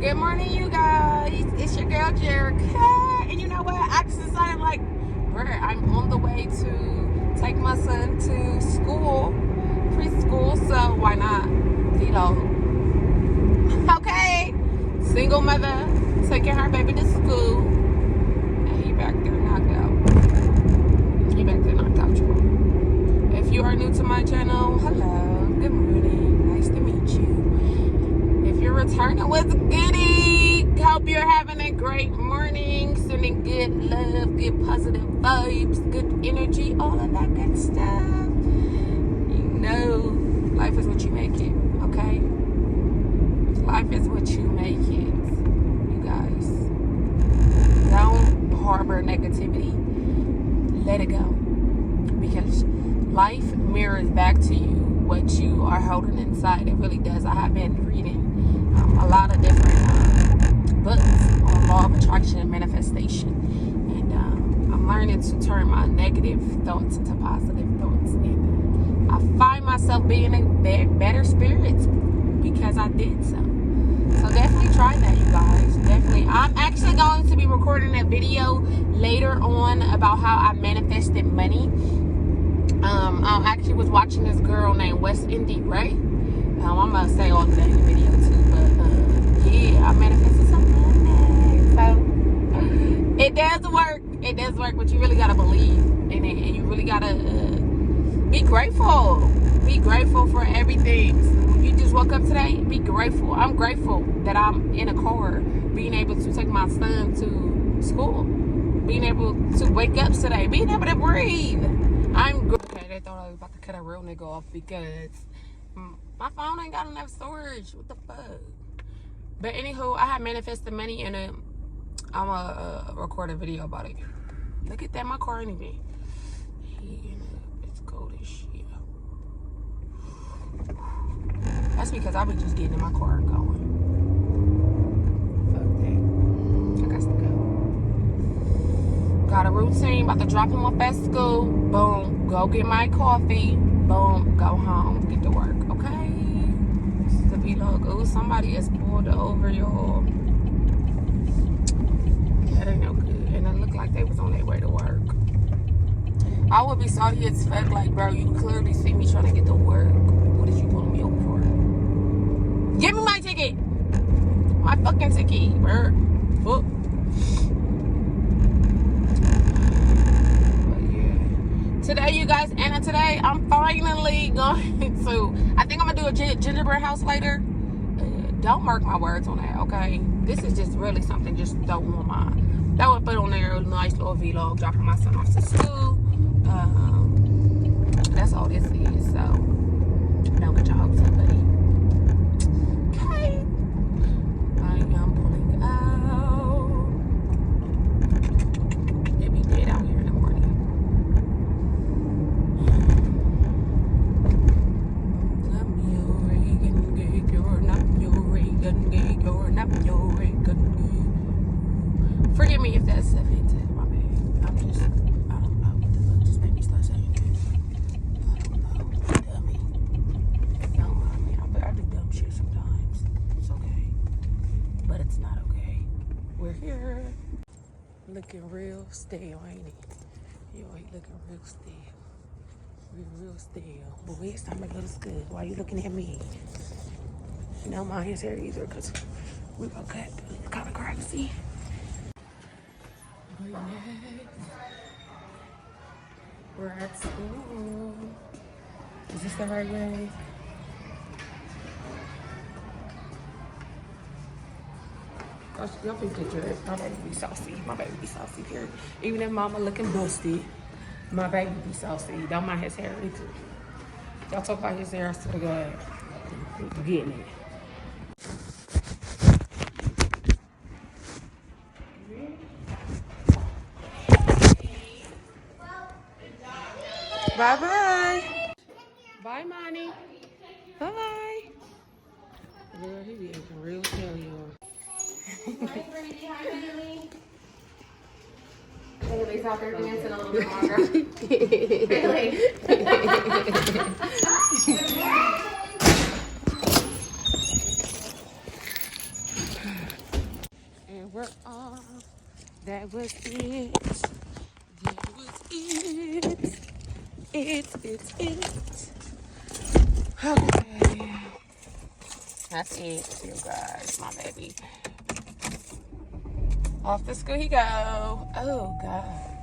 Good morning, you guys. It's your girl, Jerica. And you know what? I just decided, like, I'm on the way to take my son to school, preschool, so why not? You know. Okay. Single mother, taking her baby to school. And he back there knocked out. He back there knocked out, y'all. If you are new to my channel, hello. Good morning. Nice to meet you. If you're returning, what's goodie? Hope you're having a great morning. Sending good love, good positive vibes, good energy, all of that good stuff. You know, life is what you make it, okay? Life is what you make it, you guys. Don't harbor negativity. Let it go. Because life mirrors back to you what you are holding inside. It really does. I have been reading a lot of different books on law of attraction and manifestation. And I'm learning to turn my negative thoughts into positive thoughts. And I find myself being in better spirits because I did so. So definitely try that, you guys. Definitely. I'm actually going to be recording a video later on about how I manifested money. I actually was watching this girl named West Indy, right? I'm going to say all of that in the video too. But yeah, I manifested some money. So it does work. It does work, but you really got to believe in it. And you really got to be grateful. Be grateful for everything. You just woke up today, be grateful. I'm grateful that I'm in a car, being able to take my son to school, being able to wake up today, being able to breathe. I'm good. Okay, they thought I was about to cut a real nigga off because my phone ain't got enough storage. What the fuck? But anywho, I had manifested money and I'm gonna record a video about it. Look at that, my car anyway. It's cold as shit. That's because I be just getting in my car and going. Fuck that. I got to go. Got a routine. About to drop him off at school. Boom. Go get my coffee. Boom. Go home. Get to work. Okay? This is the vlog. Oh, somebody is pulled over, y'all. That ain't no good. And it looked like they was on their way to work. I would be salty as fuck. Like, bro, you clearly see me trying to get to work. What did you pulling me over for? Give me my ticket. My fucking ticket, bro. Fuck. But yeah. Today, you guys, Anna, today, I'm finally going to, I think I'm going to do a gingerbread house later. Don't mark my words on that, okay? This is just really something just don't want mine. That would put on there a nice little vlog, dropping my son off to school. That's all this is, so don't get your hopes up, buddy. Okay. I am pulling out. It be dead out here in the morning. Forgive me if that's offensive, my bad. I'm just, I don't know what the fuck just made me start saying that. I don't know, dummy. Don't mind me, I do dumb shit sometimes. It's okay, but it's not okay. We're here. Looking real stale, ain't it? You ain't looking real stale. Real stale. But it's time to go to school. Why you looking at me? No, my hair's hair either, because we both got kind of crazy. But yes, we're at school. Is this the right way? Y'all can get your, my baby be saucy. My baby be saucy here. Even if mama looking busty, my baby be saucy. Don't mind his hair either. Y'all talk about his hair, I swear to God. I'm getting it. Bye-bye. Bye, Monty. Bye. Girl, he be acting real silly, y'all. Haley's out there dancing a little bit longer. Haley. we're off. That was it. That was it. It. Okay. That's it, you guys. My baby. Off to school he go. Oh, God.